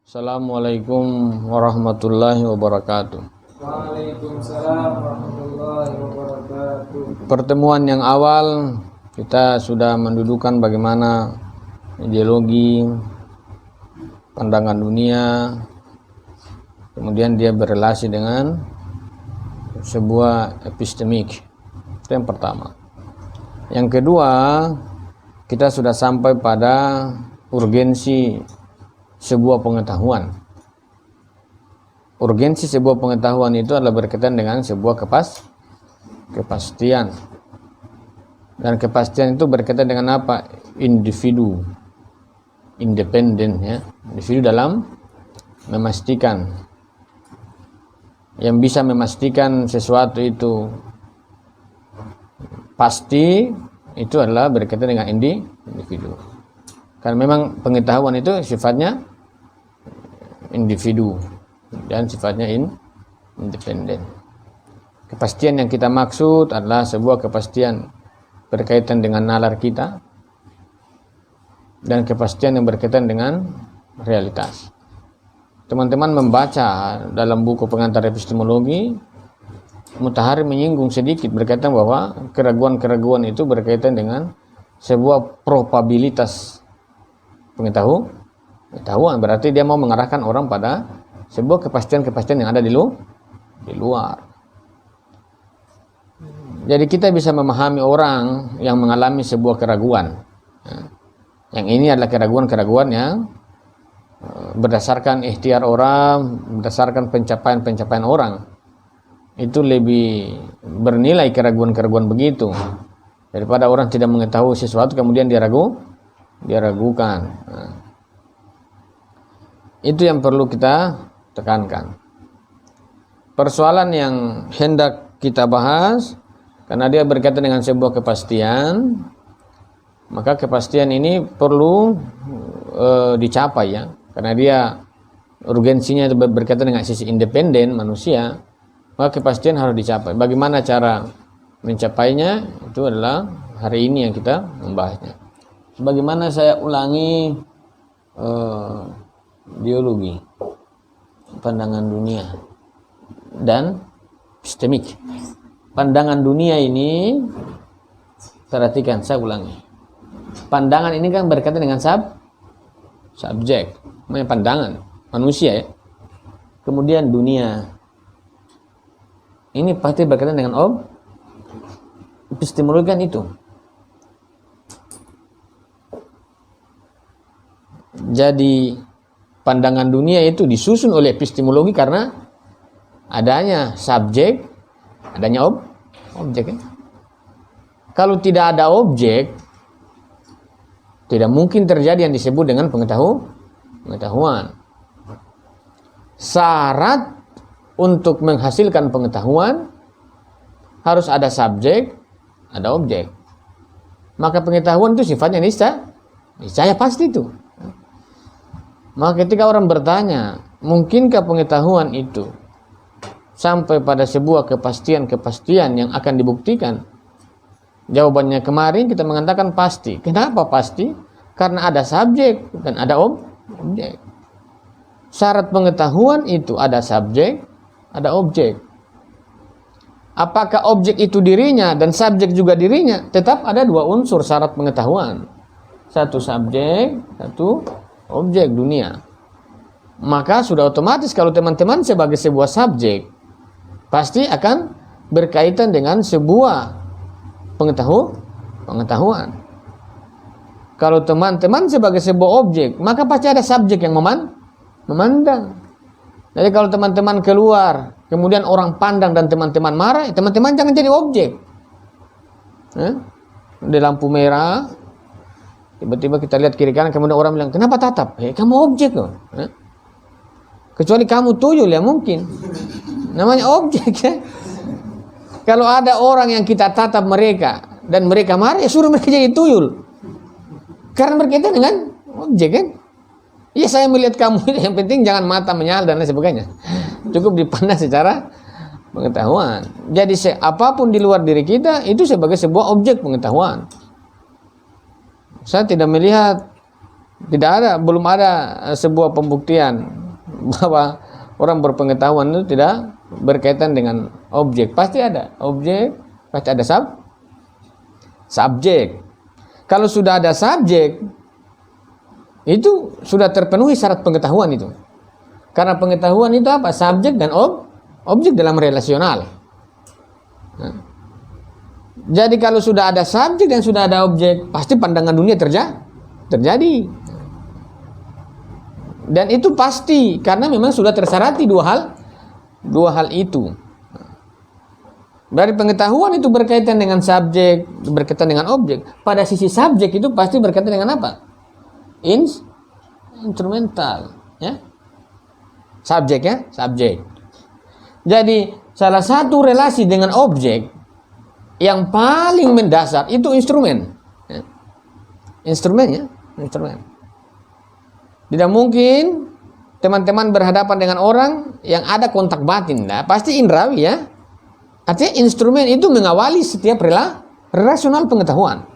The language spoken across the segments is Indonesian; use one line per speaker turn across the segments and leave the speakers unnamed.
Assalamualaikum warahmatullahi wabarakatuh.
Waalaikumsalam warahmatullahi wabarakatuh.
Pertemuan yang awal kita sudah mendudukan bagaimana ideologi, pandangan dunia, kemudian dia berrelasi dengan sebuah epistemik. Itu yang pertama. Yang kedua, kita sudah sampai pada urgensi sebuah pengetahuan. Urgensi sebuah pengetahuan itu adalah berkaitan dengan sebuah kepastian. Dan kepastian itu berkaitan dengan apa? Individu independen, ya. Individu dalam memastikan, yang bisa memastikan sesuatu itu pasti, itu adalah berkaitan dengan individu. Karena memang pengetahuan itu sifatnya individu dan sifatnya independen. Kepastian yang kita maksud adalah sebuah kepastian berkaitan dengan nalar kita dan kepastian yang berkaitan dengan realitas. Teman-teman membaca dalam buku pengantar epistemologi, Mutahari menyinggung sedikit berkaitan bahwa keraguan-keraguan itu berkaitan dengan sebuah probabilitas pengetahuan. Berarti dia mau mengarahkan orang pada sebuah kepastian-kepastian yang ada di luar. Jadi kita bisa memahami orang yang mengalami sebuah keraguan. Yang ini adalah keraguan-keraguan yang berdasarkan ikhtiar orang, berdasarkan pencapaian-pencapaian orang. Itu lebih bernilai keraguan-keraguan begitu daripada orang tidak mengetahui sesuatu kemudian dia ragukan. Itu yang perlu kita tekankan. Persoalan yang hendak kita bahas, karena dia berkaitan dengan sebuah kepastian, maka kepastian ini perlu dicapai, ya, karena dia urgensinya berkaitan dengan sisi independen manusia, maka kepastian harus dicapai. Bagaimana cara mencapainya, itu adalah hari ini yang kita membahasnya. Sebagaimana saya ulangi, ideologi, pandangan dunia, dan epistemik. Pandangan dunia ini, perhatikan, saya ulangi. Pandangan ini kan berkaitan dengan subjek, pandangan manusia, ya. Kemudian dunia, ini pasti berkaitan dengan epistemologi kan itu. Jadi pandangan dunia itu disusun oleh epistemologi karena adanya subjek, adanya objek. Kalau tidak ada objek, tidak mungkin terjadi yang disebut dengan pengetahuan. Syarat untuk menghasilkan pengetahuan harus ada subjek, ada objek. Maka pengetahuan itu sifatnya niscaya pasti itu. Maka ketika orang bertanya, mungkinkah pengetahuan itu sampai pada sebuah kepastian yang akan dibuktikan? Jawabannya kemarin kita mengatakan pasti. Kenapa pasti? Karena ada subjek dan ada objek. Syarat pengetahuan itu ada subjek, ada objek. Apakah objek itu dirinya dan subjek juga dirinya? Tetap ada dua unsur syarat pengetahuan. Satu subjek, satu objek dunia. Maka sudah otomatis kalau teman-teman sebagai sebuah subjek pasti akan berkaitan dengan sebuah pengetahuan. Kalau teman-teman sebagai sebuah objek, maka pasti ada subjek yang memandang. Jadi kalau teman-teman keluar, kemudian orang pandang dan teman-teman marah, teman-teman jangan jadi objek. Di lampu merah, tiba-tiba kita lihat kiri kanan, kemudian orang bilang, kenapa tatap? Kamu objek loh. Kecuali kamu tuyul ya mungkin. Namanya objek, ya. Kalau ada orang yang kita tatap mereka dan mereka marah, ya suruh mereka jadi tuyul. Karena berkaitan dengan objek, kan? Ya saya melihat kamu, yang penting jangan mata menyala dan lain sebagainya. Cukup dipandang secara pengetahuan. Jadi apapun di luar diri kita itu sebagai sebuah objek pengetahuan. Saya tidak melihat Tidak ada, belum ada sebuah pembuktian bahwa orang berpengetahuan itu tidak berkaitan dengan objek. Pasti ada objek, pasti ada subjek. Kalau sudah ada subjek, itu sudah terpenuhi syarat pengetahuan itu. Karena pengetahuan itu apa? Subjek dan objek dalam relasional. Nah, jadi kalau sudah ada subjek dan sudah ada objek, pasti pandangan dunia terjadi. Dan itu pasti karena memang sudah tersyarati dua hal itu. Dari pengetahuan itu berkaitan dengan subjek, berkaitan dengan objek. Pada sisi subjek itu pasti berkaitan dengan apa? Instrumental, ya. Subjek. Jadi salah satu relasi dengan objek yang paling mendasar itu instrumen. Ya. Instrumen. Tidak mungkin teman-teman berhadapan dengan orang yang ada kontak batin. Nah, pasti indrawi, ya. Artinya instrumen itu mengawali setiap relasional pengetahuan.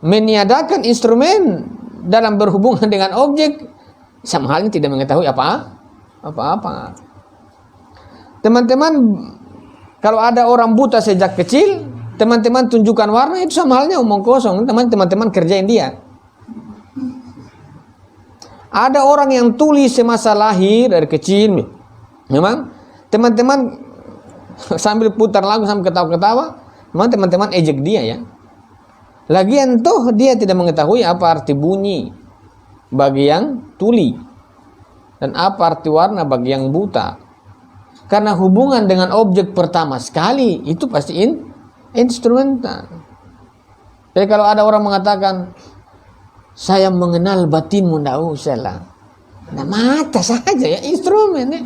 Meniadakan instrumen dalam berhubungan dengan objek sama halnya tidak mengetahui apa-apa. Teman-teman, kalau ada orang buta sejak kecil, teman-teman tunjukkan warna, itu sama halnya omong kosong. Teman-teman kerjain dia. Ada orang yang tuli semasa lahir dari kecil, memang teman-teman sambil putar lagu sambil ketawa-ketawa, memang teman-teman ejek dia, ya. Lagian toh dia tidak mengetahui apa arti bunyi bagi yang tuli dan apa arti warna bagi yang buta. Karena hubungan dengan objek pertama sekali itu pasti instrumental. Jadi kalau ada orang mengatakan saya mengenal batinmu, ndak usah lah. Nah, mata saja, ya, instrumen, ya.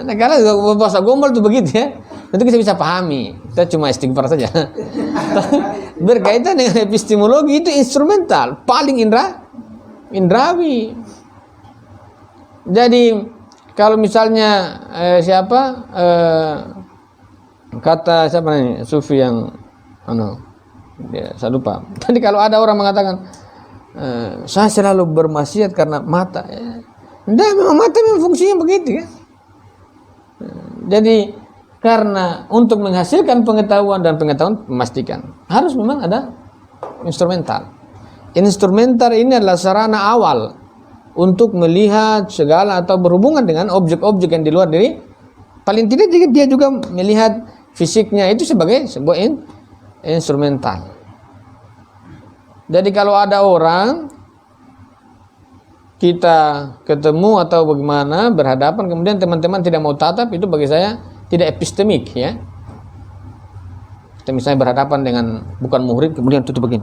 Nah, kalau bahasa gombal itu begitu, ya. Nanti kita bisa pahami. Kita cuma istighfar saja. Berkaitan dengan epistemologi itu instrumental, paling indrawi. Jadi kalau misalnya kata siapa nih sufi yang saya lupa. Tadi kalau ada orang mengatakan saya selalu bermaksiat karena mata, ya. Memang mata memang fungsinya begitu, ya. Jadi karena untuk menghasilkan pengetahuan dan pengetahuan memastikan harus memang ada instrumental. Instrumental ini adalah sarana awal untuk melihat segala atau berhubungan dengan objek-objek yang di luar diri. Paling tidak dia juga melihat fisiknya itu sebagai sebuah instrumental. Jadi kalau ada orang kita ketemu atau bagaimana berhadapan, kemudian teman-teman tidak mau tatap, itu bagi saya tidak epistemik, ya. Kita misalnya berhadapan dengan bukan muhrim kemudian tutup begini.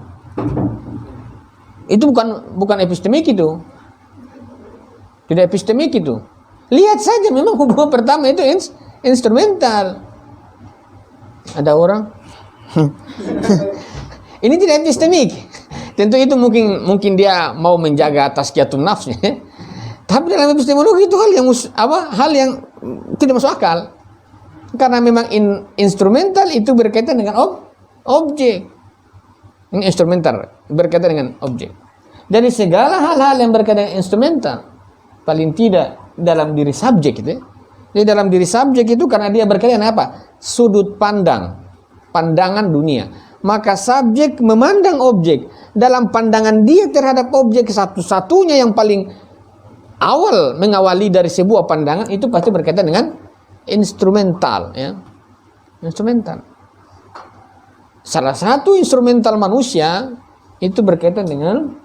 Itu bukan epistemik itu. Tidak epistemik itu. Lihat saja memang hubungan pertama itu instrumental. Ada orang ini tidak epistemik. Tentu itu mungkin dia mau menjaga tazkiyatun nafs, ya. Tapi dalam epistemologi itu hal yang tidak masuk akal. Karena memang instrumental itu berkaitan dengan objek. Ini instrumental berkaitan dengan objek. Jadi segala hal-hal yang berkaitan dengan instrumental, paling tidak dalam diri subjek itu, ya. Jadi dalam diri subjek itu karena dia berkaitan dengan apa? Sudut pandangan dunia. Maka subjek memandang objek. Dalam pandangan dia terhadap objek, satu-satunya yang paling awal mengawali dari sebuah pandangan itu pasti berkaitan dengan instrumental, ya. Instrumental. Salah satu instrumental manusia itu berkaitan dengan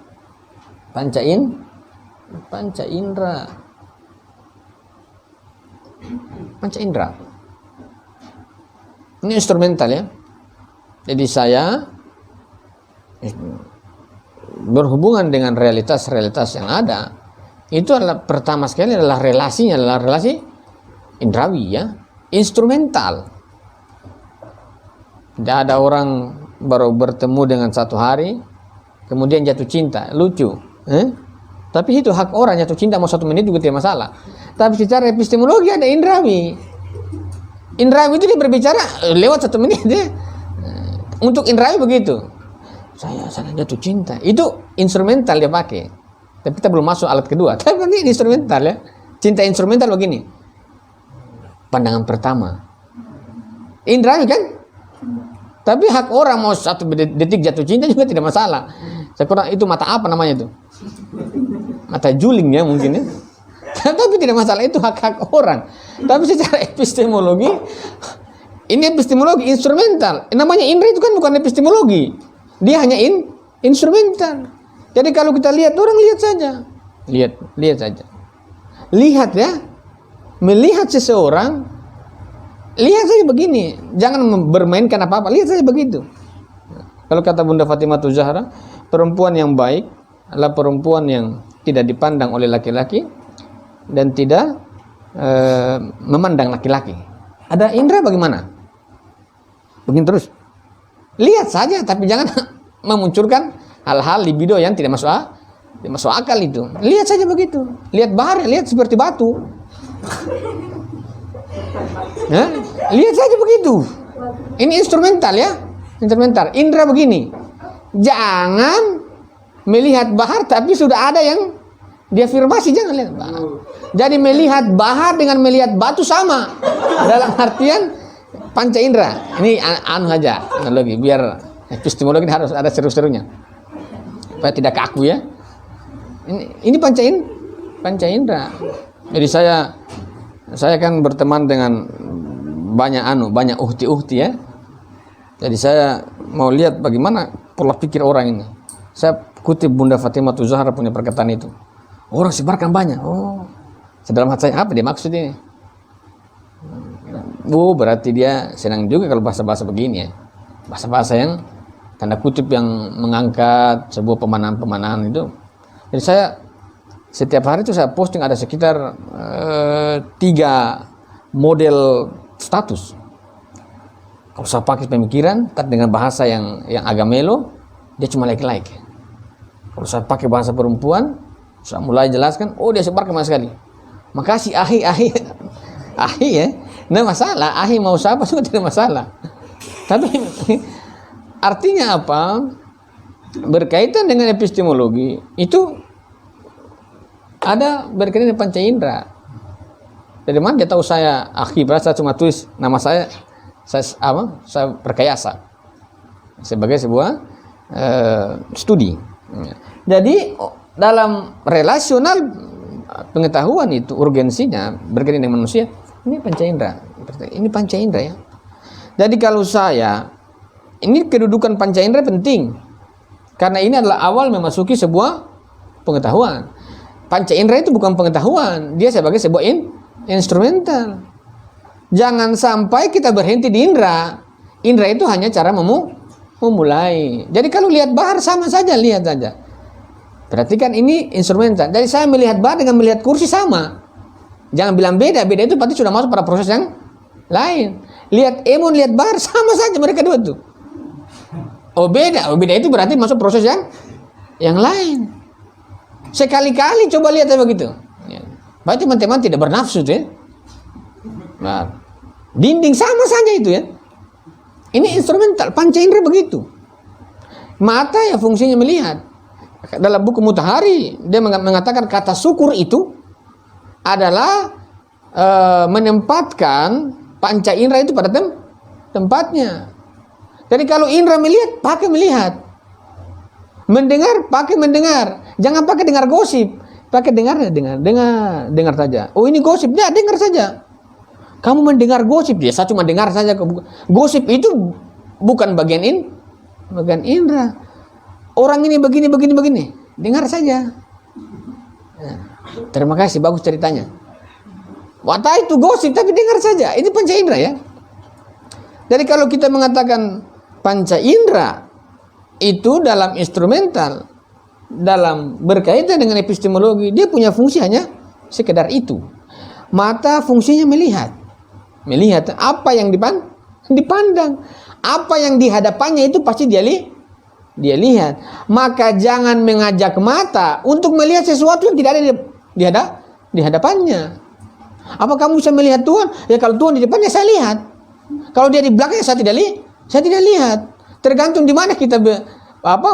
panca indera. Panca indera. Ini instrumental, ya. Jadi saya berhubungan dengan realitas-realitas yang ada, itu adalah pertama sekali adalah relasi indrawi, ya, instrumental. Tidak ada orang baru bertemu dengan satu hari kemudian jatuh cinta, lucu, tapi itu hak orang jatuh cinta mau 1 menit juga tidak masalah. Tapi secara epistemologi ada indrawi itu dia berbicara lewat 1 menit, ya. Untuk indrawi begitu. saya jatuh cinta. Itu instrumental dia pakai. Tapi kita belum masuk alat kedua. Tapi ini instrumental ya. Cinta instrumental begini. Pandangan pertama. Indra kan? Tapi hak orang mau 1 detik jatuh cinta juga tidak masalah. Saya kurang itu mata apa namanya itu? Mata juling ya mungkin ya. Tapi tidak masalah, itu hak-hak orang. Tapi secara epistemologi, ini epistemologi instrumental. Namanya indra itu kan bukan epistemologi. Dia hanya instrumental. Jadi kalau kita lihat, orang lihat saja. Lihat saja. Lihat ya. Melihat seseorang, lihat saja begini. Jangan bermainkan apa-apa. Lihat saja begitu. Kalau kata Bunda Fatimah Zahra, perempuan yang baik adalah perempuan yang tidak dipandang oleh laki-laki dan tidak memandang laki-laki. Ada indra bagaimana? Begini terus. Lihat saja, tapi jangan memunculkan hal-hal libido yang tidak masuk akal itu. Lihat saja begitu. Lihat bahar, lihat seperti batu. Nah, lihat saja begitu. Ini instrumental ya. Instrumental. Indra begini. Jangan melihat bahar tapi sudah ada yang diafirmasi, jangan lihat bahar. Jadi melihat bahar dengan melihat batu sama. Dalam artian panca indera. Ini anu saja analogi biar epistemologi harus ada seru-serunya. Supaya tidak kaku ya. Ini panca indera. Jadi saya kan berteman dengan banyak uhti ya. Jadi saya mau lihat bagaimana pola pikir orang ini. Saya kutip Bunda Fatimah Zahra punya perkataan itu. Orang sebarkan banyak. Oh, sedalam hati saya apa dia maksud ini? Oh, berarti dia senang juga kalau bahasa-bahasa begini ya. Bahasa-bahasa yang tanda kutip yang mengangkat sebuah pemahaman itu. Jadi saya setiap hari itu saya posting ada sekitar 3 model status. Kalau saya pakai pemikiran dengan bahasa yang agak melo, dia cuma like. Kalau saya pakai bahasa perempuan, saya mulai jelaskan, oh dia sebarkan banyak sekali. Makasih ahi ya. Nah masalah, ahi mau siapa juga tidak masalah. Tapi artinya apa? Berkaitan dengan epistemologi itu ada berkaitan dengan panca indera. Dari mana dia tahu saya ahi? Berasa cuma tulis nama saya berkayasa sebagai sebuah studi. Jadi dalam relasional pengetahuan itu urgensinya berkaitan dengan manusia. Ini panca indera ya. Jadi kalau ini kedudukan panca indera penting karena ini adalah awal memasuki sebuah pengetahuan. Panca indera itu bukan pengetahuan, dia sebagai sebuah instrumental. Jangan sampai kita berhenti di indra. Indra itu hanya cara memulai. Jadi kalau lihat bahar sama saja, lihat saja. Berarti kan ini instrumental. Jadi saya melihat bahar dengan melihat kursi sama. Jangan bilang beda itu pasti sudah masuk pada proses yang lain. Lihat emon, lihat bahar sama saja mereka dua tuh. Oh beda itu berarti masuk proses yang lain. Sekali-kali coba lihat aja begitu. Berarti teman-teman tidak bernafsu tuh ya. Nah, dinding sama saja itu ya. Ini instrumental, panca indera begitu. Mata ya fungsinya melihat. Dalam buku Mutahari dia mengatakan kata syukur itu adalah menempatkan panca indera itu pada tempatnya. Jadi kalau indera melihat, pakai melihat. Mendengar, pakai mendengar. Jangan pakai dengar gosip. Pakai dengar saja. Oh ini gosip, ya dengar saja. Kamu mendengar gosip, dia saya cuma dengar saja. Gosip itu bukan bagian indera. Orang ini begini. Dengar saja. Nah, terima kasih, bagus ceritanya. Wata itu gosip, tapi dengar saja. Ini panca indera ya. Jadi kalau kita mengatakan panca indera itu dalam instrumental, dalam berkaitan dengan epistemologi, dia punya fungsi hanya sekedar itu. Mata fungsinya melihat apa yang dipandang, apa yang di hadapannya itu pasti dia lihat. Maka jangan mengajak mata untuk melihat sesuatu yang tidak ada di hadapannya. Apa kamu bisa melihat Tuhan? Ya kalau Tuhan di depannya saya lihat. Kalau dia di belakangnya saya tidak lihat. Tergantung di mana kita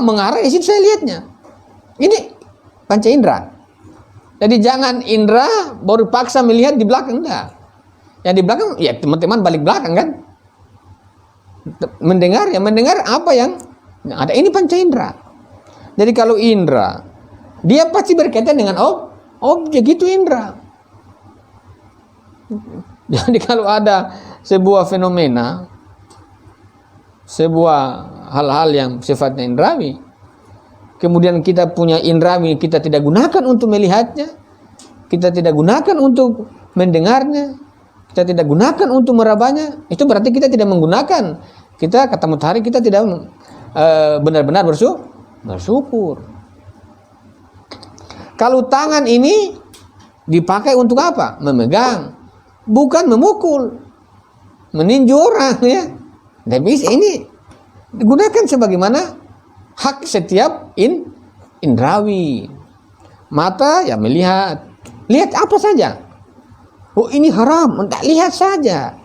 mengarah, di situ saya lihatnya. Ini panca indera. Jadi jangan indera baru paksa melihat di belakang, enggak. Yang di belakang, ya teman-teman balik belakang kan. Mendengar apa yang ada. Ini panca indera. Jadi kalau indera, dia pasti berkaitan dengan objek, itu indera. Jadi kalau ada sebuah fenomena, sebuah hal-hal yang sifatnya indrawi, kemudian kita punya indrawi, kita tidak gunakan untuk melihatnya, kita tidak gunakan untuk mendengarnya, kita tidak gunakan untuk merabanya, itu berarti kita tidak menggunakan. Kita kata Mutahari, kita tidak benar-benar bersyukur. Kalau tangan ini dipakai untuk apa? Memegang, bukan memukul, meninju orang, ya. Tapi ini digunakan sebagaimana hak setiap indrawi. Mata ya melihat, lihat apa saja. Oh ini haram, tidak, lihat saja.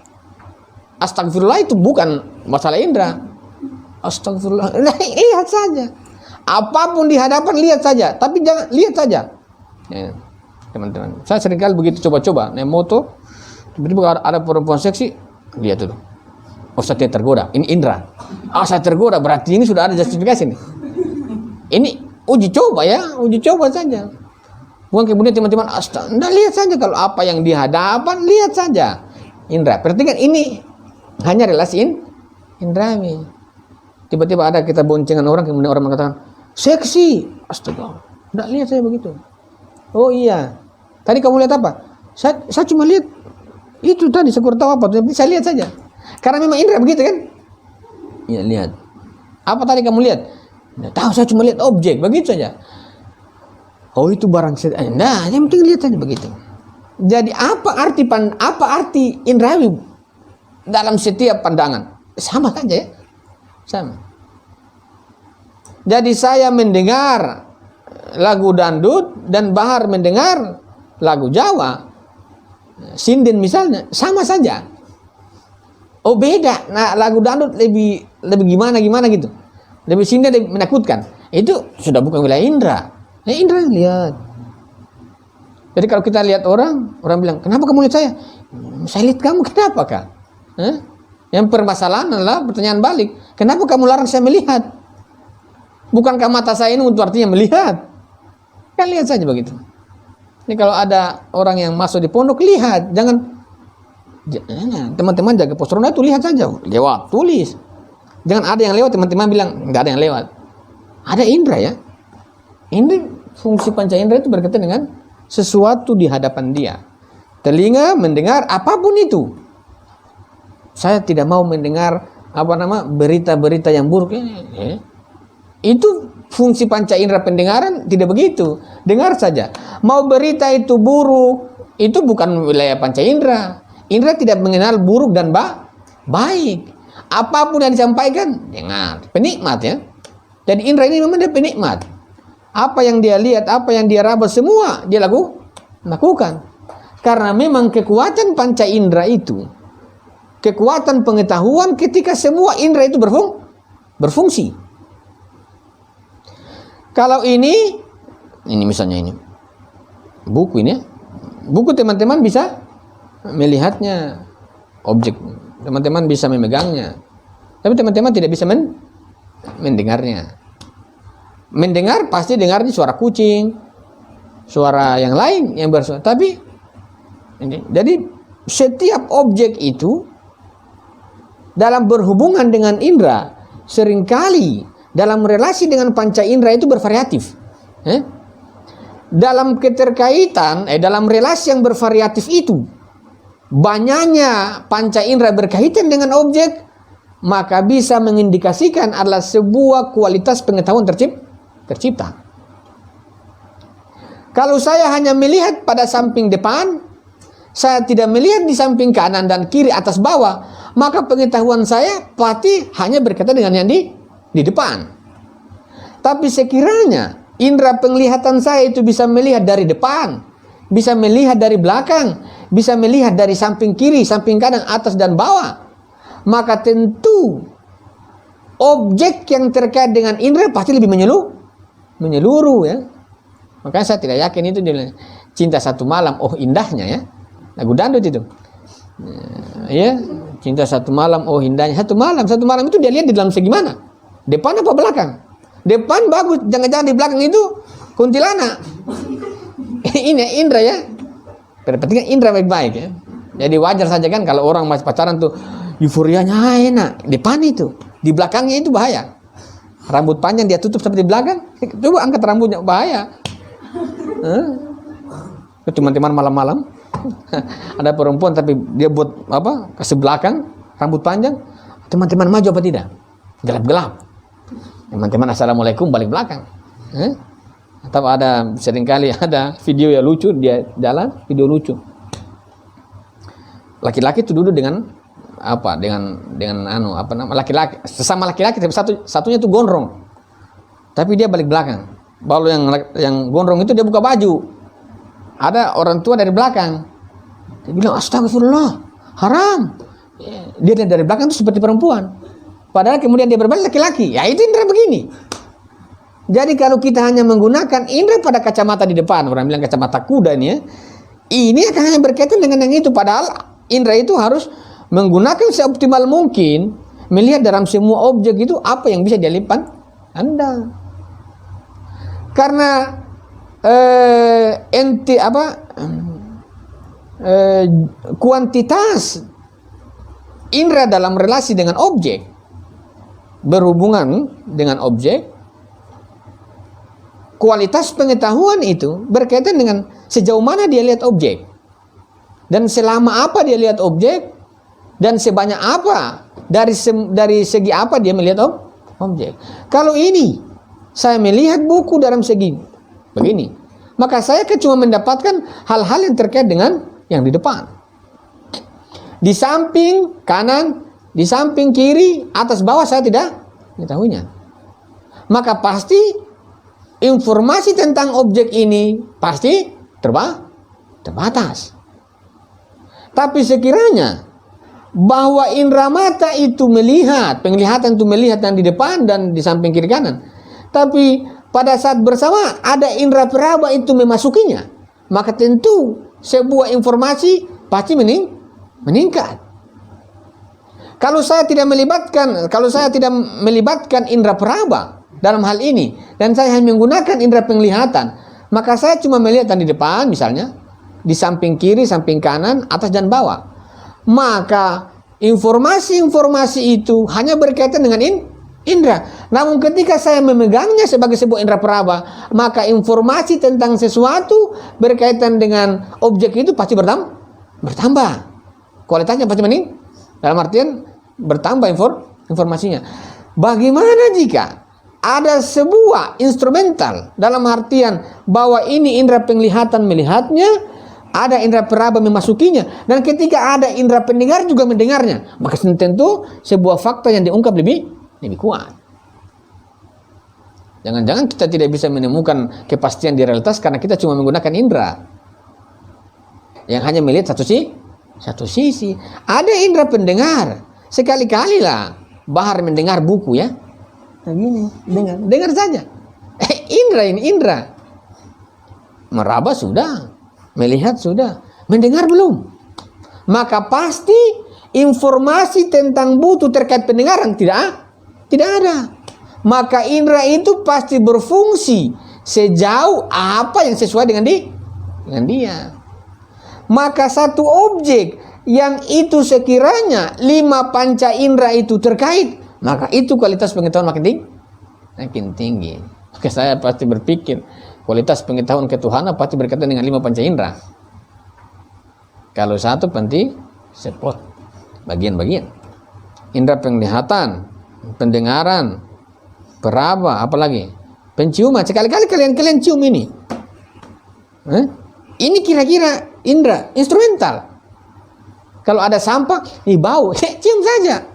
Astagfirullah itu bukan masalah indra. Astagfirullah, lihat saja. Apapun di hadapan lihat saja, tapi jangan lihat saja. Ya, teman-teman, saya seringkali begitu coba-coba naik motor, tiba-tiba ada perempuan seksi, lihat dulu. Oh saya tergoda, ini indra. Saya tergoda, berarti ini sudah ada justifikasi nih. Ini uji coba ya, uji coba saja. Bukan kemudian teman-teman, astaga, lihat saja kalau apa yang di hadapan, lihat saja. Indra, perhatikan ini hanya relasi indrawi. Tiba-tiba ada kita boncengan orang, kemudian orang mengatakan, seksi. Astaga, tidak, lihat saya begitu. Oh iya, tadi kamu lihat apa? Saya cuma lihat itu tadi, saya kurang tahu apa, tapi saya lihat saja. Karena memang indra begitu kan? Ya lihat. Apa tadi kamu lihat? Tidak tahu, saya cuma lihat objek, begitu saja. Oh itu barang nah, yang penting lihat saja begitu. Jadi apa arti indrawi dalam setiap pandangan? Sama saja ya. Sama. Jadi saya mendengar lagu dangdut dan Bahar mendengar lagu Jawa, sinden misalnya, sama saja. Oh beda. Nah lagu dangdut lebih gimana gitu. Lebih sinden, lebih menakutkan. Itu sudah bukan wilayah indra. Indra lihat. Jadi kalau kita lihat orang bilang, kenapa kamu lihat saya? Saya lihat kamu, kenapa kak? Yang permasalahan adalah pertanyaan balik, kenapa kamu larang saya melihat? Bukankah mata saya ini untuk artinya melihat? Kan lihat saja begitu. Ini kalau ada orang yang masuk di pondok, lihat. Jangan teman-teman jaga pos ronda itu, lihat saja. Lewat, tulis. Jangan ada yang lewat, teman-teman bilang, nggak ada yang lewat. Ada indra ya. Ini fungsi panca indera itu berkaitan dengan sesuatu di hadapan dia. Telinga mendengar apapun itu. Saya tidak mau mendengar berita-berita yang buruk. Itu fungsi panca indera pendengaran tidak begitu. Dengar saja. Mau berita itu buruk, itu bukan wilayah panca indera. Indera tidak mengenal buruk dan baik. Apapun yang disampaikan, dengar. Penikmat ya. Jadi indera ini memang dia penikmat. Apa yang dia lihat, apa yang dia raba, semua dia lakukan. Karena memang kekuatan panca indera itu, kekuatan pengetahuan ketika semua indera itu berfungsi. Kalau ini misalnya ini, buku ini, buku teman-teman bisa melihatnya, objek, teman-teman bisa memegangnya. Tapi teman-teman tidak bisa mendengarnya. Mendengar pasti dengarnya suara kucing, suara yang lain yang bersuara. Tapi ini, jadi setiap objek itu dalam berhubungan dengan indera seringkali dalam relasi dengan panca indera itu bervariatif. Dalam keterkaitan, dalam relasi yang bervariatif itu, banyaknya panca indera berkaitan dengan objek, maka bisa mengindikasikan adalah sebuah kualitas pengetahuan tercipta. Kalau saya hanya melihat pada samping depan, saya tidak melihat di samping kanan dan kiri, atas bawah, maka pengetahuan saya pasti hanya berkaitan dengan yang di depan. Tapi sekiranya indera penglihatan saya itu bisa melihat dari depan, bisa melihat dari belakang, bisa melihat dari samping kiri, samping kanan, atas dan bawah, maka tentu objek yang terkait dengan indera pasti lebih menyeluruh ya. Makanya saya tidak yakin itu cinta satu malam, oh indahnya ya. Lagu dangdut itu. Ya, cinta satu malam, oh indahnya. Satu malam itu dia lihat di dalam segi mana? Depan apa belakang? Depan bagus, jangan-jangan di belakang itu kuntilanak. Ini indra ya. Perhatikan indra baik-baik ya. Jadi wajar saja kan kalau orang masih pacaran tuh euforianya enak. Depan itu, di belakangnya itu bahaya. Rambut panjang dia tutup sampai di belakang. Coba angkat rambutnya, bahaya. Teman-teman malam-malam ada perempuan tapi dia buat apa? Kasih belakang, rambut panjang. Teman-teman maju apa tidak? Gelap-gelap. Teman-teman assalamualaikum balik belakang. Atau ada seringkali ada video yang lucu, dia jalan video lucu. Laki-laki itu duduk dengan apa? Dengan laki-laki sesama laki-laki tapi satunya itu gondrong. Tapi dia balik belakang. Baru yang gondrong itu dia buka baju. Ada orang tua dari belakang. Dia bilang astagfirullah, haram. Dia dari belakang itu seperti perempuan. Padahal kemudian dia berbalik laki-laki. Ya itu indra begini. Jadi kalau kita hanya menggunakan indra pada kacamata di depan, orang bilang kacamata kuda ini ya, ini akan hanya berkaitan dengan yang itu. Padahal indra itu harus menggunakan seoptimal mungkin, melihat dalam semua objek itu apa yang bisa dia lipat Anda. Karena kuantitas indra dalam relasi dengan objek, berhubungan dengan objek, kualitas pengetahuan itu berkaitan dengan sejauh mana dia lihat objek, dan selama apa dia lihat objek, dan sebanyak apa dari segi apa dia melihat objek. Kalau ini saya melihat buku dalam segi begini, maka saya cuma mendapatkan hal-hal yang terkait dengan yang di depan, di samping kanan, di samping kiri, atas bawah saya tidak mengetahuinya. Maka pasti informasi tentang objek ini pasti terbatas. Tapi sekiranya bahwa indera mata itu penglihatan itu melihat yang di depan dan di samping kiri kanan, tapi pada saat bersama ada indera peraba itu memasukinya, maka tentu sebuah informasi pasti meningkat. Kalau saya tidak melibatkan indera peraba dalam hal ini, dan saya hanya menggunakan indera penglihatan, maka saya cuma melihat yang di depan, misalnya di samping kiri, samping kanan, atas dan bawah. Maka informasi-informasi itu hanya berkaitan dengan indera. Namun ketika saya memegangnya sebagai sebuah indera peraba, maka informasi tentang sesuatu berkaitan dengan objek itu pasti bertambah. Kualitasnya pasti dalam artian bertambah informasinya. Bagaimana jika ada sebuah instrumental dalam artian bahwa ini indera penglihatan melihatnya, ada indera peraba memasukinya, dan ketika ada indera pendengar juga mendengarnya, maka tentu sebuah fakta yang diungkap lebih kuat. Jangan-jangan kita tidak bisa menemukan kepastian di realitas karena kita cuma menggunakan indera yang hanya melihat satu sisi. Ada indera pendengar. Sekali-kali lah Bahar mendengar buku ya. Nah gini, dengar saja. Indra. Meraba sudah, melihat sudah, mendengar belum. Maka pasti informasi tentang butuh terkait pendengaran tidak ada. Maka indra itu pasti berfungsi sejauh apa yang sesuai dengan dia. Maka satu objek yang itu sekiranya 5 panca indra itu terkait, maka itu kualitas pengetahuan makin tinggi. Maka saya pasti berpikir kualitas pengetahuan ketuhanan pasti berkaitan dengan 5 panca indra. Kalau satu penting sepot bagian-bagian. Indra penglihatan, pendengaran, peraba, apalagi penciuman. Sekali-kali kalian cium ini. Ini kira-kira indra instrumental. Kalau ada sampah, bau, cium saja.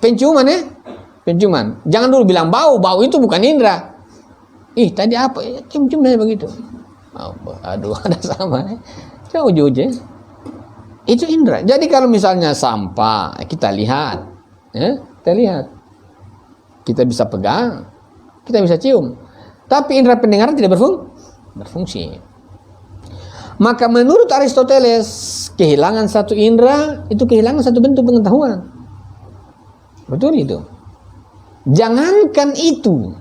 Penciuman ya, penciuman. Jangan dulu bilang bau itu bukan indra. Tadi apa? Cium-cium saja begitu. Aduh, ada sama. Coba uji. Itu indra. Jadi kalau misalnya sampah, kita lihat. Kita lihat. Kita bisa pegang, kita bisa cium. Tapi indera pendengaran tidak berfungsi. Maka menurut Aristoteles, kehilangan satu indera itu kehilangan satu bentuk pengetahuan. Betul itu. Jangankan itu,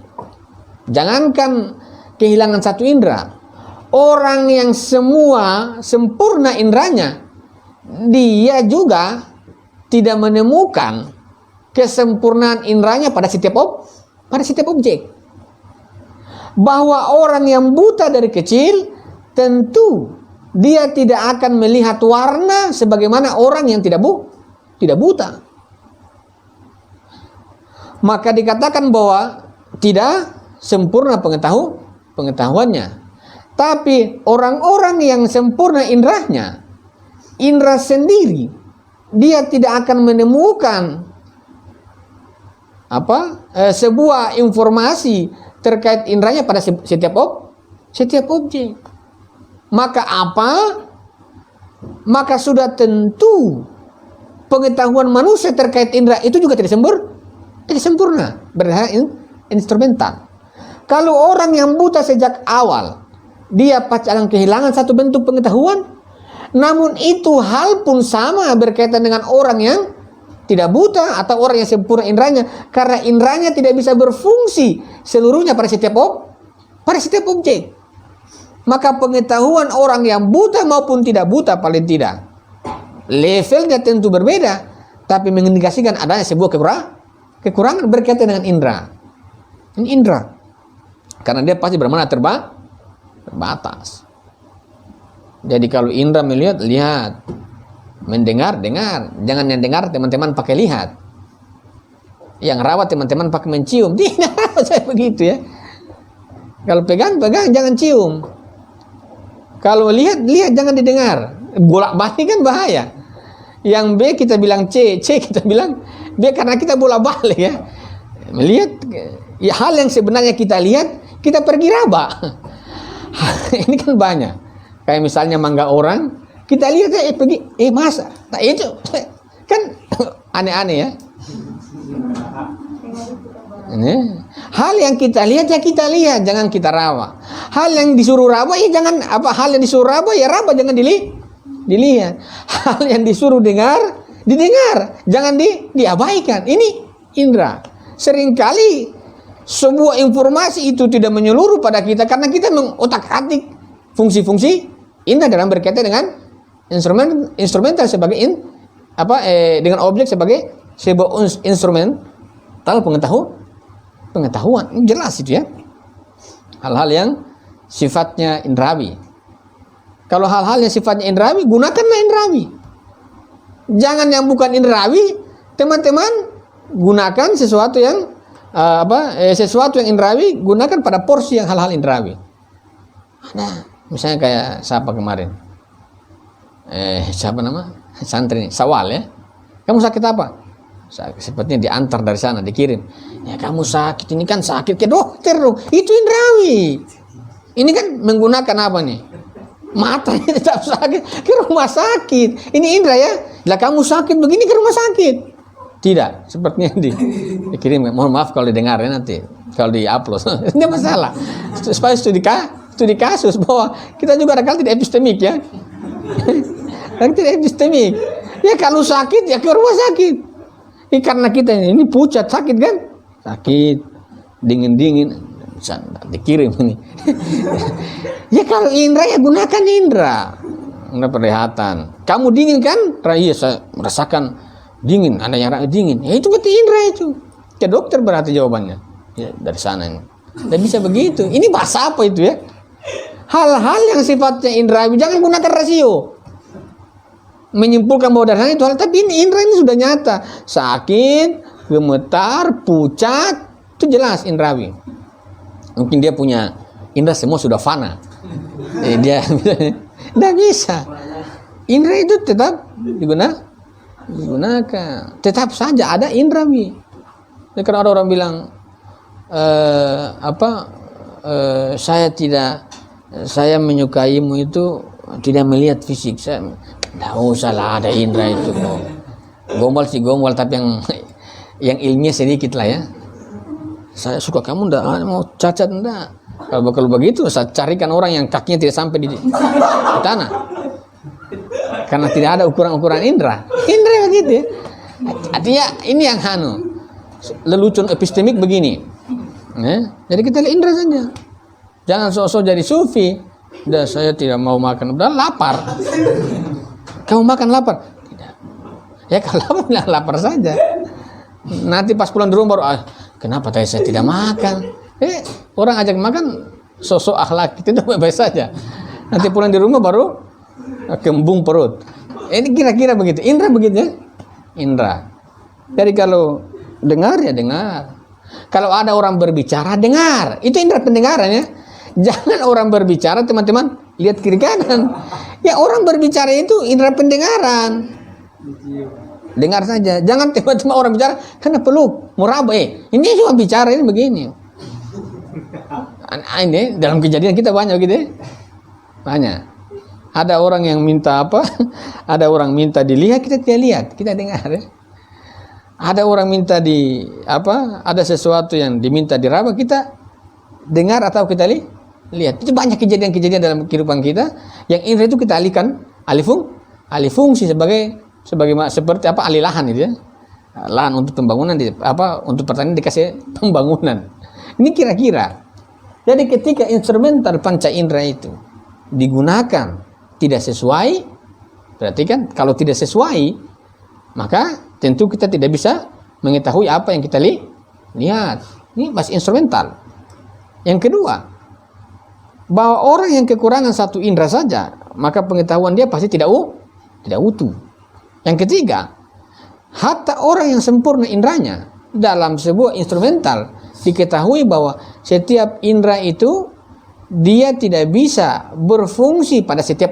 jangankan kehilangan satu indera, orang yang semua sempurna inderanya, dia juga tidak menemukan kesempurnaan inderanya pada setiap objek. Bahwa orang yang buta dari kecil, tentu dia tidak akan melihat warna sebagaimana orang yang tidak buta. Maka dikatakan bahwa tidak sempurna pengetahuannya. Tapi orang-orang yang sempurna inderanya, indera sendiri, dia tidak akan menemukan sebuah informasi terkait inderanya pada setiap objek. Maka sudah tentu pengetahuan manusia terkait indera itu juga tidak sempurna, berdasarkan instrumental. Kalau orang yang buta sejak awal, dia pasti akan kehilangan satu bentuk pengetahuan. Namun itu hal pun sama berkaitan dengan orang yang tidak buta atau orang yang sempurna inderanya, karena inderanya tidak bisa berfungsi seluruhnya pada setiap objek. Maka pengetahuan orang yang buta maupun tidak buta paling tidak levelnya tentu berbeda, tapi mengindikasikan adanya sebuah kekurangan berkaitan dengan indera. Ini indera, karena dia pasti bermakna terbatas. Jadi kalau indera melihat, lihat. Mendengar, dengar. Jangan yang dengar teman-teman pakai lihat. Yang rawat teman-teman pakai mencium. Tidak, saya begitu ya. Kalau pegang, jangan cium. Kalau lihat, jangan didengar. Bolak-balik kan bahaya. Yang B kita bilang C kita bilang B, karena kita bolak-balik ya. Melihat ya, hal yang sebenarnya kita lihat, kita pergi raba. Ini kan banyak. Kayak misalnya mangga orang, kita lihat pergi, masa? Nah itu kan aneh-aneh ya. Ini hal yang kita lihat ya kita lihat, jangan kita raba. Hal yang disuruh raba ya jangan hal yang disuruh raba ya raba, jangan dilihat. Hal yang disuruh didengar, jangan diabaikan. Ini indera. Seringkali sebuah informasi itu tidak menyeluruh pada kita karena kita mengotak-atik fungsi-fungsi indera dalam berkaitan dengan instrumental sebagai dengan objek sebagai sebuah instrumental pengetahuan. Ini jelas itu ya. Hal-hal yang sifatnya indrawi. Kalau hal-hal yang sifatnya indrawi, gunakanlah indrawi. Jangan yang bukan indrawi, teman-teman gunakan sesuatu yang sesuatu yang indrawi, gunakan pada porsi yang hal-hal indrawi. Ada misalnya kayak siapa kemarin? Siapa nama? Santri Sawal ya. Kamu sakit apa? Sepertinya diantar dari sana, dikirim. Ya kamu sakit, ini kan sakit ke dokter dong. Itu indrawi. Ini kan menggunakan apa nih? Matanya tetap sakit, ke rumah sakit. Ini indra ya. Lah kamu sakit begini ke rumah sakit. Tidak, sepertinya dikirim. Mohon maaf kalau didengar ya nanti. Kalau di-upload. Ini masalah. Supaya studi kasus bahwa kita juga ada kali tidak epistemik ya. Tidak epistemik. Ya kalau sakit ya ke rumah sakit. Karena kita ini pucat sakit kan? Sakit, dingin-dingin, bisa dikirim ini. Ya kalau indra ya gunakan indra. Indra penglihatan. Kamu dingin kan? Iya saya merasakan dingin. Ada yang dingin. Ya itu berarti indra itu. Ke dokter berarti jawabannya. Ya dari sana ini. Dan bisa begitu. Ini bahasa apa itu ya? Hal-hal yang sifatnya indrawi jangan gunakan rasio. Menyimpulkan bahwa dari sana itu hal, tapi ini indra ini sudah nyata. Sakit, gemetar, pucat, itu jelas indrawi. Mungkin dia punya indra semua sudah fana. Dia tidak bisa. Indra itu tetap digunakan. Tetap saja ada indrawi. Karena ada orang bilang saya menyukaimu itu tidak melihat fisik. Saya tidak usah lah ada indra itu. Gombal sih gombal, tapi yang ilmiah sedikit lah ya. Saya suka kamu, ndak mau cacat, ndak. Kalau begitu saya carikan orang yang kakinya tidak sampai di tanah. Karena tidak ada ukuran-ukuran indra. Indra begitu ya. Artinya ini yang lelucon epistemik begini. Jadi kita lihat indra saja. Jangan sok-sok jadi sufi. Udah, saya tidak mau makan. Udah lapar. Kamu makan lapar? Tidak. Ya kalau bilang lapar saja. Nanti pas pulang di rumah baru, kenapa tadi saya tidak makan? Orang ajak makan, sosok akhlak itu baik saja. Nanti pulang di rumah baru kembung perut. Ini kira-kira begitu. Indra begitu ya. Indra. Jadi kalau dengar ya dengar. Kalau ada orang berbicara dengar. Itu indra pendengaran ya. Jangan orang berbicara teman-teman lihat kiri kanan. Ya orang berbicara itu indra pendengaran. Dengar saja. Jangan tiba-tiba orang bicara karena peluk, muraba. Ini cuma bicara ini begini. Ini dalam kejadian kita banyak gitu ya. Banyak. Ada orang yang minta apa? Ada orang minta dilihat, kita tidak lihat, kita dengar ya. Ada orang minta ada sesuatu yang diminta diraba, kita dengar atau kita lihat. Itu banyak kejadian-kejadian dalam kehidupan kita yang indra itu kita alih fungsi seperti alih lahan itu ya. Lahan untuk pembangunan untuk pertanian dikasih pembangunan. Ini kira-kira. Jadi ketika instrumental panca indera itu digunakan tidak sesuai, berarti kan kalau tidak sesuai, maka tentu kita tidak bisa mengetahui apa yang kita lihat. Ini masih instrumental. Yang kedua, bahwa orang yang kekurangan satu indera saja, maka pengetahuan dia pasti tidak utuh. Yang ketiga, hatta orang yang sempurna indranya dalam sebuah instrumental diketahui bahwa setiap indera itu dia tidak bisa berfungsi pada setiap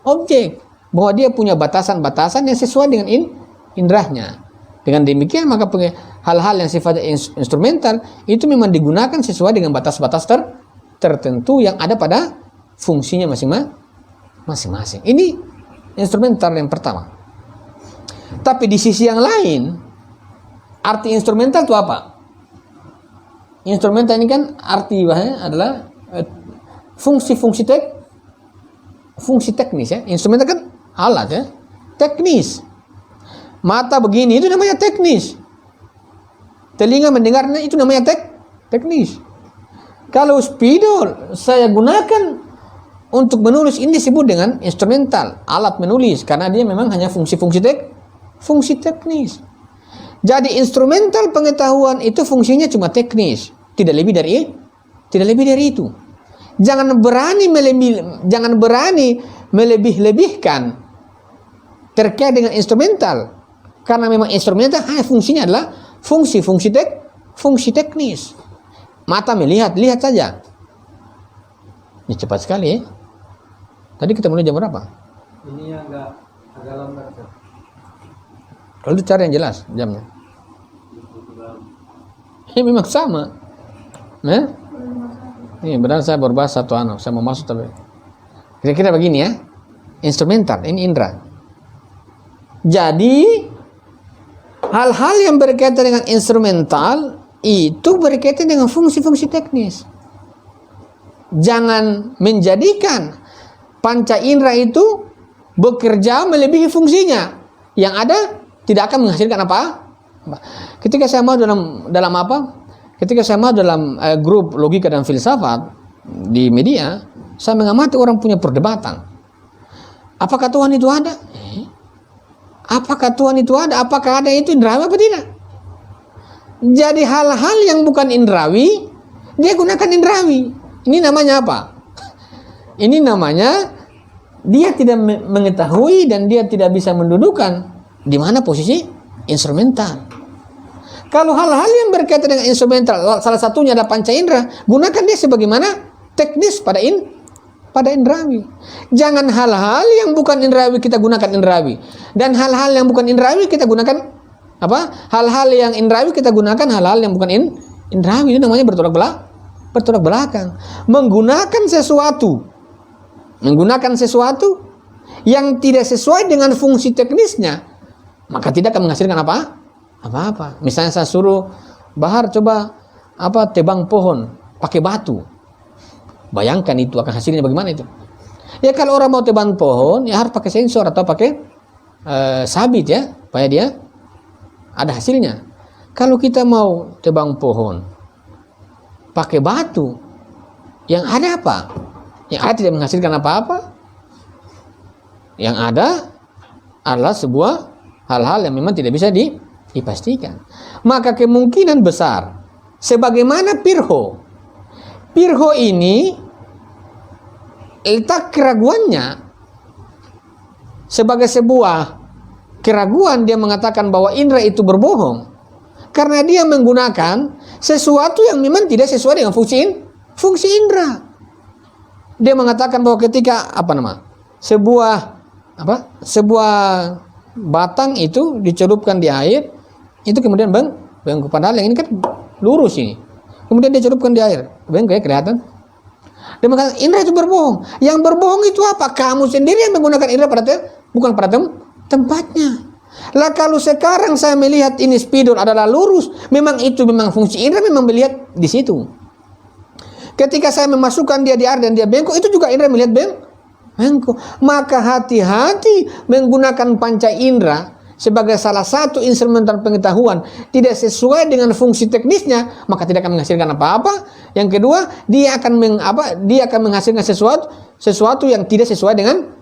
objek, bahwa dia punya batasan-batasan yang sesuai dengan indranya. Dengan demikian maka hal-hal yang sifatnya instrumental itu memang digunakan sesuai dengan batas-batas tertentu yang ada pada fungsinya masing-masing. Ini instrumental yang pertama. Tapi di sisi yang lain, arti instrumental itu apa? Instrumental ini kan arti adalah fungsi teknis ya. Instrumental kan alat ya, teknis. Mata begini itu namanya teknis. Telinga mendengarnya itu namanya teknis. Kalau spidol saya gunakan untuk menulis, ini disebut dengan instrumental, alat menulis, karena dia memang hanya fungsi teknis. Jadi instrumental pengetahuan itu fungsinya cuma teknis, tidak lebih dari itu. Jangan berani melebih-lebihkan terkait dengan instrumental, karena memang instrumental hanya fungsinya adalah fungsi teknis. Mata melihat saja. Ini cepat sekali ya. Tadi kita mulai jam berapa?
Ini agak lambat.
Kalau itu cara yang jelas jamnya. Ini memang sama. Ini benar saya berbahas satu saya mau masuk tapi kira-kira begini ya. Instrumental, ini indra. Jadi hal-hal yang berkaitan dengan instrumental itu berkaitan dengan fungsi-fungsi teknis. Jangan menjadikan panca indera itu bekerja melebihi fungsinya. Yang ada tidak akan menghasilkan apa? Ketika saya mau dalam grup logika dan filsafat di media, saya mengamati orang punya perdebatan. Apakah Tuhan itu ada? Apakah Tuhan itu ada? Apakah ada itu indrawi apa tidak? Jadi hal-hal yang bukan indrawi, dia gunakan indrawi. Ini namanya apa? Ini namanya dia tidak mengetahui dan dia tidak bisa mendudukan di mana posisi instrumental. Kalau hal-hal yang berkaitan dengan instrumental, salah satunya ada panca indera, gunakan dia sebagaimana teknis pada indrawi. Jangan hal-hal yang bukan indrawi kita gunakan indrawi, dan hal-hal yang bukan indrawi kita gunakan apa? Hal-hal yang indrawi kita gunakan hal-hal yang bukan indrawi. Itu namanya bertolak belakang. Menggunakan sesuatu yang tidak sesuai dengan fungsi teknisnya, maka tidak akan menghasilkan apa-apa. Misalnya saya suruh Bahar coba tebang pohon pakai batu. Bayangkan itu akan hasilnya bagaimana itu. Ya kalau orang mau tebang pohon ya harus pakai sensor atau pakai sabit ya, supaya dia ada hasilnya. Kalau kita mau tebang pohon pakai batu, yang ada apa? Yang ada tidak menghasilkan apa-apa. Yang ada adalah sebuah hal-hal yang memang tidak bisa dipastikan. Maka kemungkinan besar, sebagaimana Pirho ini letak keraguannya sebagai sebuah keraguan, dia mengatakan bahwa indera itu berbohong karena dia menggunakan sesuatu yang memang tidak sesuai dengan fungsi indera. Dia mengatakan bahwa ketika sebuah batang itu dicelupkan di air, itu kemudian bengkok. Padahal yang ini kan lurus ini. Kemudian dia celupkan di air, bengkok ya, kelihatan. Dia mengatakan indera itu berbohong. Yang berbohong itu apa? Kamu sendiri yang menggunakan indera bukan pada tempatnya. Lah kalau sekarang saya melihat ini spidol adalah lurus, memang fungsi indera memang melihat di situ. Ketika saya memasukkan dia di air dan dia bengkok, itu juga indera melihat bengkok. Maka hati-hati menggunakan panca indera sebagai salah satu instrumental pengetahuan tidak sesuai dengan fungsi teknisnya, maka tidak akan menghasilkan apa-apa. Yang kedua, dia akan menghasilkan sesuatu yang tidak sesuai dengan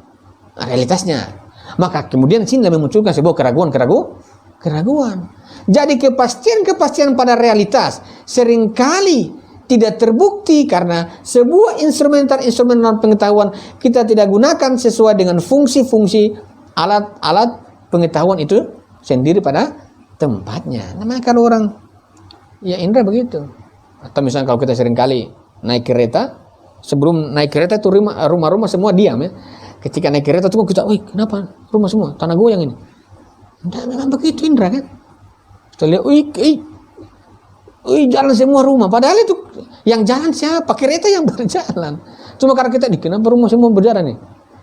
realitasnya. Maka kemudian sini memunculkan sebuah keraguan. Jadi kepastian pada realitas seringkali tidak terbukti karena sebuah instrumental pengetahuan kita tidak gunakan sesuai dengan fungsi-fungsi alat pengetahuan itu sendiri pada tempatnya. Namanya kalau orang ya indra begitu. Atau misalnya kalau kita seringkali naik kereta, sebelum naik kereta itu rumah-rumah semua diam ya. Ketika naik kereta itu kita, kenapa rumah semua tanah goyang ini? Tidak, memang begitu indra kan. Kita lihat, jalan semua rumah. Padahal itu yang jalan siapa? Kereta yang berjalan. Cuma karena kita, kenapa rumah semua berjalan nih?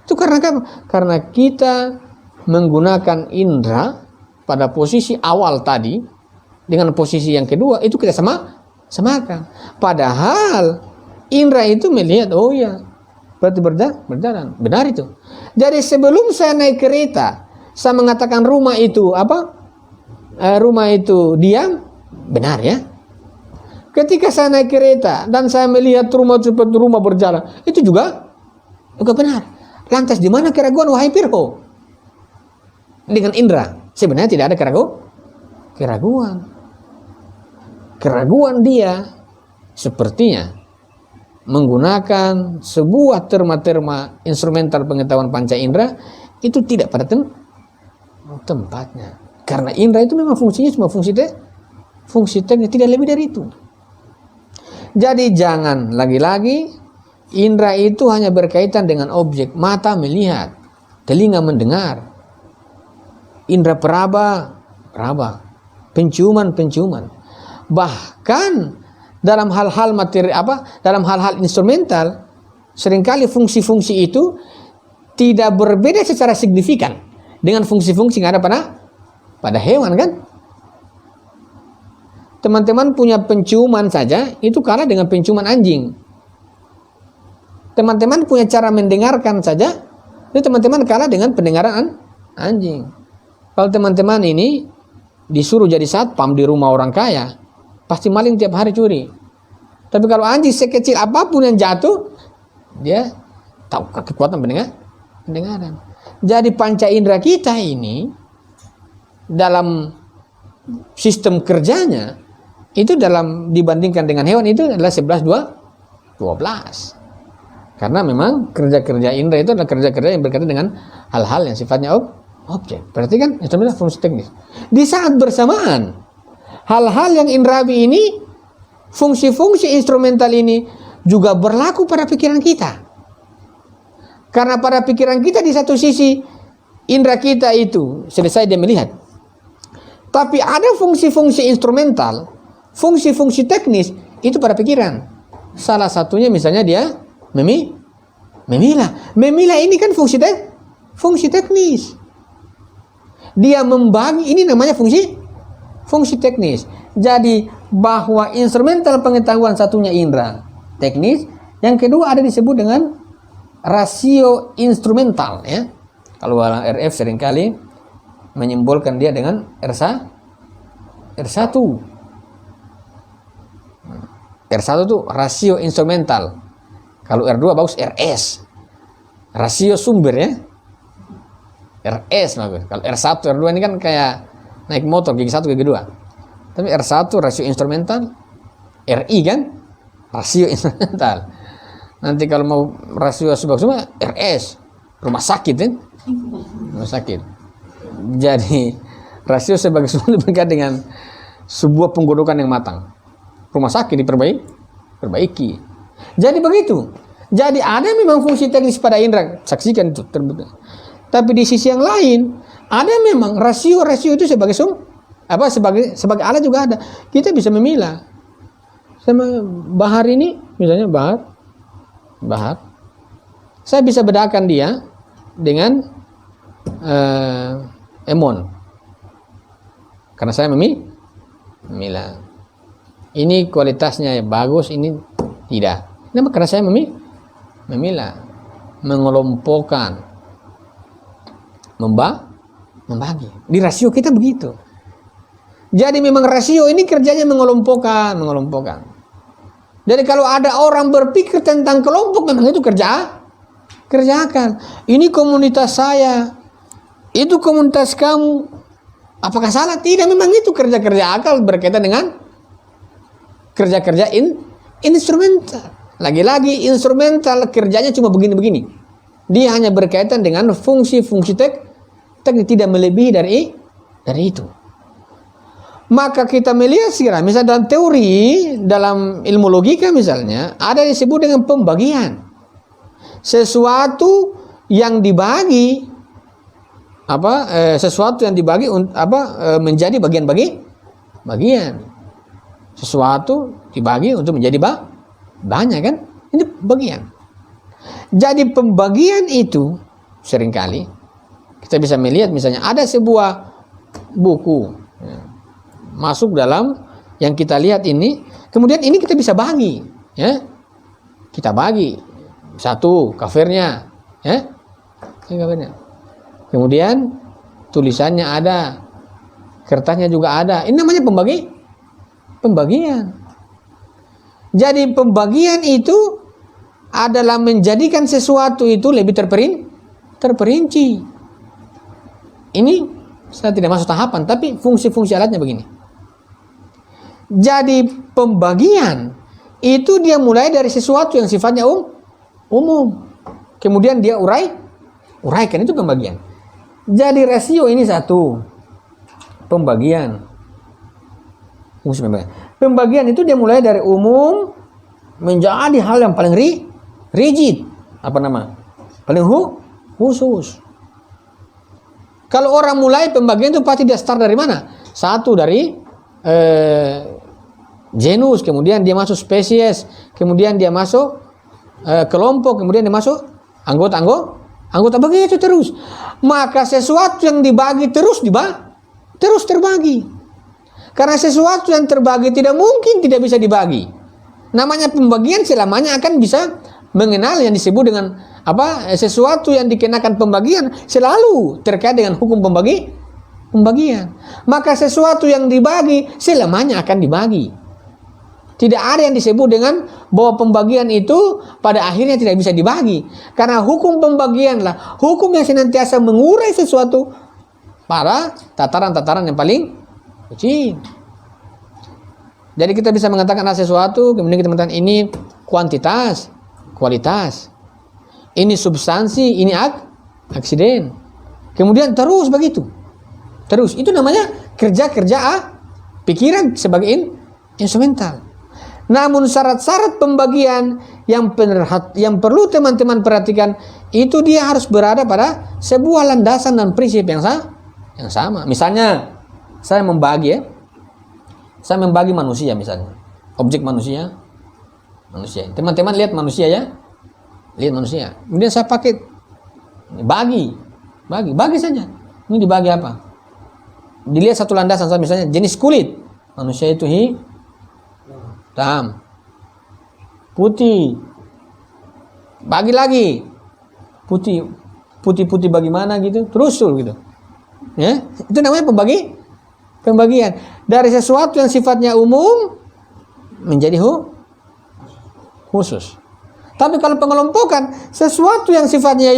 Itu karena apa? Karena kita menggunakan indra pada posisi awal tadi dengan posisi yang kedua itu kita samakan. Padahal indra itu melihat, berarti berjalan. Benar itu. Jadi sebelum saya naik kereta, saya mengatakan rumah itu rumah itu diam, benar ya. Ketika saya naik kereta dan saya melihat rumah berjalan, itu juga benar. Lantas di mana keraguan wahai Pirho? Dengan indra sebenarnya tidak ada keraguan. Keraguan dia sepertinya menggunakan sebuah terma-terma instrumental pengetahuan panca indera itu tidak pada tempatnya. Karena indera itu memang fungsinya cuma fungsi teknis, tidak lebih dari itu. Jadi jangan lagi-lagi indera itu hanya berkaitan dengan objek. Mata melihat, telinga mendengar, indera peraba, penciuman. Bahkan dalam hal-hal dalam hal-hal instrumental, seringkali fungsi-fungsi itu tidak berbeda secara signifikan dengan fungsi-fungsi yang ada pada hewan kan. Teman-teman punya penciuman saja itu kalah dengan penciuman anjing. Teman-teman punya cara mendengarkan saja itu teman-teman kalah dengan pendengaran anjing. Kalau teman-teman ini disuruh jadi satpam di rumah orang kaya, pasti maling tiap hari curi. Tapi kalau anjing sekecil apapun yang jatuh, dia tahu kekuatan pendengaran. Jadi panca indera kita ini dalam sistem kerjanya itu dibandingkan dengan hewan itu adalah 11-12. Karena memang kerja-kerja indera itu adalah kerja-kerja yang berkaitan dengan hal-hal yang sifatnya objek. Berarti kan itu adalah fungsi teknis. Di saat bersamaan hal-hal yang indrawi ini, fungsi-fungsi instrumental ini juga berlaku pada pikiran kita. Karena pada pikiran kita di satu sisi indera kita itu selesai dia melihat. Tapi ada fungsi-fungsi instrumental, fungsi-fungsi teknis itu pada pikiran. Salah satunya misalnya dia memilah. Memilah ini kan fungsi teknis. Dia membagi, ini namanya fungsi teknis. Jadi
bahwa instrumental pengetahuan satunya indera teknis, yang kedua ada disebut dengan rasio instrumental ya. Kalau orang RF seringkali menyimbolkan dia dengan R1. R1 itu rasio instrumental. Kalau R2 bagus RS. Rasio sumber ya. RS bagus. Kalau R1, R2 ini kan kayak naik motor gigi 1 gigi 2. Tapi R1 rasio instrumental, RI kan rasio instrumental. Nanti kalau mau rasio semua RS, rumah sakit kan? Rumah sakit. Jadi rasio sebagai sumber berkaitan dengan sebuah penggodokan yang matang. Rumah sakit diperbaiki. Jadi begitu. Jadi ada memang fungsi teknis pada indera, saksikan itu terbukti. Tapi di sisi yang lain ada memang rasio itu sebagai sebagai alat juga ada. Kita bisa memilah. Sama bahar ini misalnya bahar. Saya bisa bedakan dia dengan emon. Karena saya memilah. Ini kualitasnya bagus, ini tidak. Kenapa? Karena saya memilah, mengelompokkan, membagi. Di rasio kita begitu. Jadi memang rasio ini kerjanya mengelompokkan. Jadi kalau ada orang berpikir tentang kelompok, memang itu kerjakan. Ini komunitas saya, itu komunitas kamu. Apakah salah? Tidak, memang itu kerja akal berkaitan dengan kerja instrumental. Lagi-lagi instrumental kerjanya cuma begini-begini. Dia hanya berkaitan dengan fungsi-fungsi teknik, tidak melebihi dari itu. Maka kita melihat sekarang, misalnya dalam teori, dalam ilmu logika misalnya, ada yang disebut dengan pembagian. Sesuatu yang dibagi, menjadi bagian. Sesuatu dibagi untuk menjadi banyak kan? Ini bagian. Jadi pembagian itu seringkali kita bisa melihat misalnya ada sebuah buku masuk dalam yang kita lihat ini, kemudian ini kita bisa bagi, ya. Kita bagi satu covernya, ya. Covernya. Kemudian tulisannya ada, kertasnya juga ada. Ini namanya pembagian. Jadi pembagian itu adalah menjadikan sesuatu itu lebih terperinci. Ini saya tidak masuk tahapan, tapi fungsi-fungsi alatnya begini. Jadi pembagian itu dia mulai dari sesuatu yang sifatnya umum. Kemudian dia uraikan, itu pembagian. Jadi rasio ini satu. Pembagian. Fungsi pembagian. Pembagian itu dia mulai dari umum menjadi hal yang paling rigid. Paling khusus. Kalau orang mulai pembagian itu pasti dia start dari mana? Satu dari genus, kemudian dia masuk spesies, kemudian dia masuk kelompok, kemudian dia masuk anggota begitu terus. Maka sesuatu yang dibagi terus terbagi. Karena sesuatu yang terbagi tidak mungkin tidak bisa dibagi. Namanya pembagian selamanya akan bisa mengenal yang disebut dengan sesuatu yang dikenakan pembagian selalu terkait dengan hukum pembagian. Maka sesuatu yang dibagi selamanya akan dibagi. Tidak ada yang disebut dengan bahwa pembagian itu pada akhirnya tidak bisa dibagi. Karena hukum pembagianlah hukum yang senantiasa mengurai sesuatu pada tataran-tataran yang paling kecil. Jadi kita bisa mengatakan ada sesuatu, kemudian kita mengatakan ini kuantitas, kualitas. Ini substansi, ini aksiden. Kemudian terus begitu. Terus itu namanya kerja pikiran sebagai instrumental. Namun syarat-syarat pembagian yang perlu teman-teman perhatikan itu dia harus berada pada sebuah landasan dan prinsip yang sama. Misalnya saya membagi manusia misalnya, objek manusia. Teman-teman lihat manusia ya, lihat manusia. Kemudian saya pakai bagi saja. Ini dibagi apa? Dilihat satu landasan, misalnya jenis kulit manusia itu hitam, putih, bagi lagi, putih, putih bagaimana gitu, terus gitu. Ya, itu namanya pembagian dari sesuatu yang sifatnya umum menjadi khusus. Tapi kalau pengelompokan, sesuatu yang sifatnya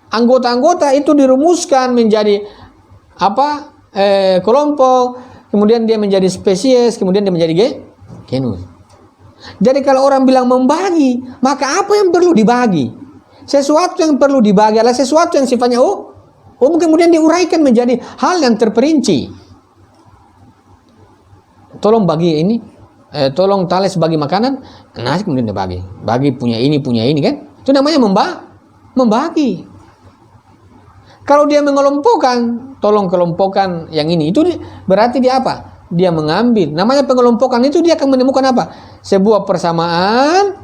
anggota-anggota itu dirumuskan menjadi kelompok, kemudian dia menjadi spesies, kemudian dia menjadi genus. Jadi kalau orang bilang membagi, maka apa yang perlu dibagi? Sesuatu yang perlu dibagi adalah sesuatu yang sifatnya kemudian diuraikan menjadi hal yang terperinci. Tolong bagi ini, tolong Thales bagi makanan, nasi kemudian dibagi. Bagi punya ini kan? Itu namanya membagi. Kalau dia mengelompokkan, tolong kelompokkan yang ini. Itu berarti dia apa? Dia mengambil. Namanya pengelompokan itu dia akan menemukan apa? Sebuah persamaan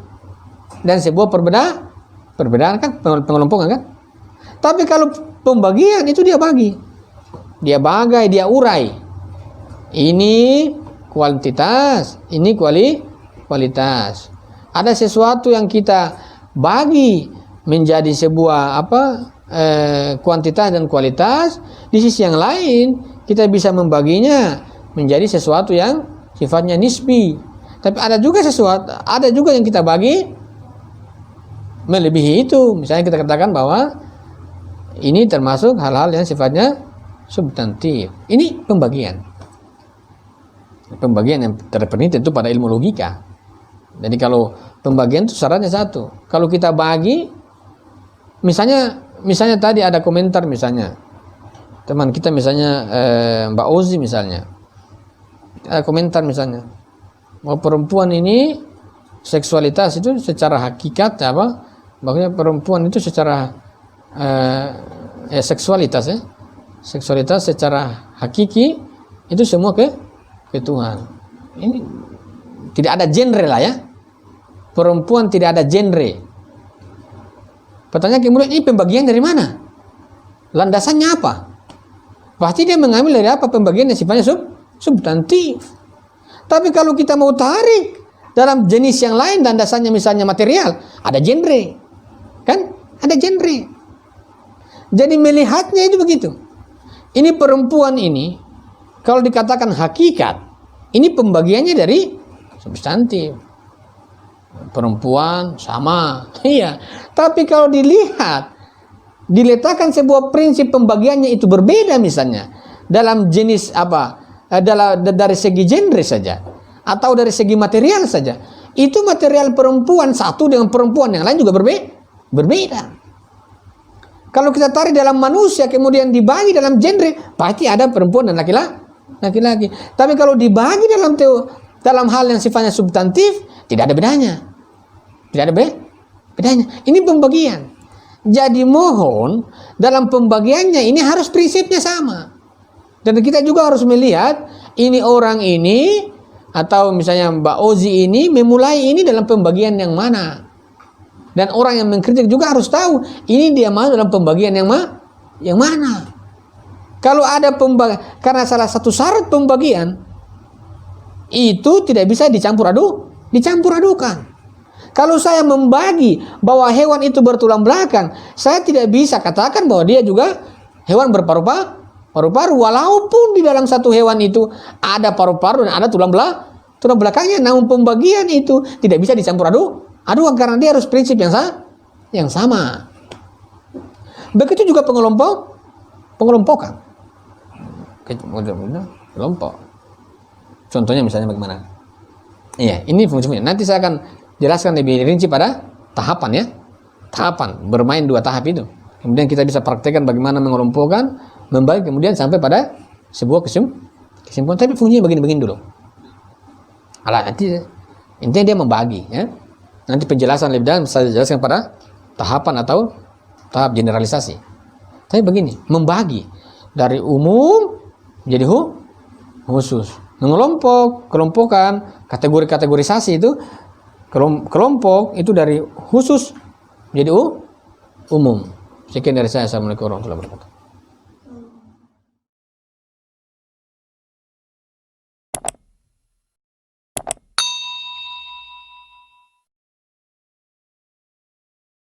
dan sebuah perbedaan kan? Pengelompokan kan? Tapi kalau pembagian itu dia bagi. Dia bagai, dia urai. Ini kuantitas, ini kualitas. Ada sesuatu yang kita bagi menjadi sebuah kuantitas dan kualitas. Di sisi yang lain kita bisa membaginya menjadi sesuatu yang sifatnya nisbi. Tapi ada juga yang kita bagi melebihi itu. Misalnya kita katakan bahwa ini termasuk hal-hal yang sifatnya substantif. Ini pembagian yang terperinci tentu pada ilmu logika. Jadi kalau pembagian itu syaratnya satu. Kalau kita bagi, misalnya tadi ada komentar misalnya teman kita misalnya Mbak Ozi misalnya ada komentar misalnya bahwa perempuan ini seksualitas itu secara hakikat bahwa perempuan itu secara seksualitas secara hakiki itu semua ke Tuhan. Ini tidak ada genre lah ya. Perempuan tidak ada genre. Pertanyaan kemudian ini pembagian dari mana? Landasannya apa? Pasti dia mengambil dari apa pembagian yang sifatnya substantif. Tapi kalau kita mau tarik dalam jenis yang lain landasannya misalnya material, ada genre. Kan? Ada genre. Jadi melihatnya itu begitu. Ini perempuan ini kalau dikatakan hakikat, ini pembagiannya dari substantif. Perempuan sama, iya. Tapi kalau diletakkan sebuah prinsip pembagiannya itu berbeda misalnya dalam jenis dari segi genre saja atau dari segi material saja, itu material perempuan satu dengan perempuan yang lain juga berbeda. Kalau kita tarik dalam manusia kemudian dibagi dalam genre, pasti ada perempuan dan laki-laki. Tapi kalau dibagi dalam hal yang sifatnya substantif, tidak ada bedanya. Tidak ada bedanya. Ini pembagian. Jadi mohon dalam pembagiannya ini harus prinsipnya sama. Dan kita juga harus melihat ini orang ini atau misalnya Mbak Ozi ini memulai ini dalam pembagian yang mana. Dan orang yang mengkritik juga harus tahu ini dia masuk dalam pembagian yang mana. Kalau ada karena salah satu syarat pembagian itu tidak bisa dicampur adukan. Kalau saya membagi bahwa hewan itu bertulang belakang, saya tidak bisa katakan bahwa dia juga hewan berparu-paru walaupun di dalam satu hewan itu ada paru-paru dan ada tulang belakangnya. Namun pembagian itu tidak bisa dicampur adukan karena dia harus prinsip yang sama. Begitu juga pengelompokan. Kelompok. Contohnya misalnya bagaimana? Iya, ini fungsinya. Nanti saya akan jelaskan lebih rinci pada tahapan ya. Tahapan bermain dua tahap itu. Kemudian kita bisa praktekkan bagaimana mengelompokkan, membagi kemudian sampai pada sebuah kesimpulan. Tapi fungsinya begini dulu. Nanti intinya dia membagi ya. Nanti penjelasan lebih dalam saya jelaskan pada tahapan atau tahap generalisasi. Tapi begini, membagi dari umum menjadi khusus. Kelompokan, kategorisasi itu kelompok itu dari khusus menjadi umum. Sekian dari saya. Assalamualaikum warahmatullahi wabarakatuh.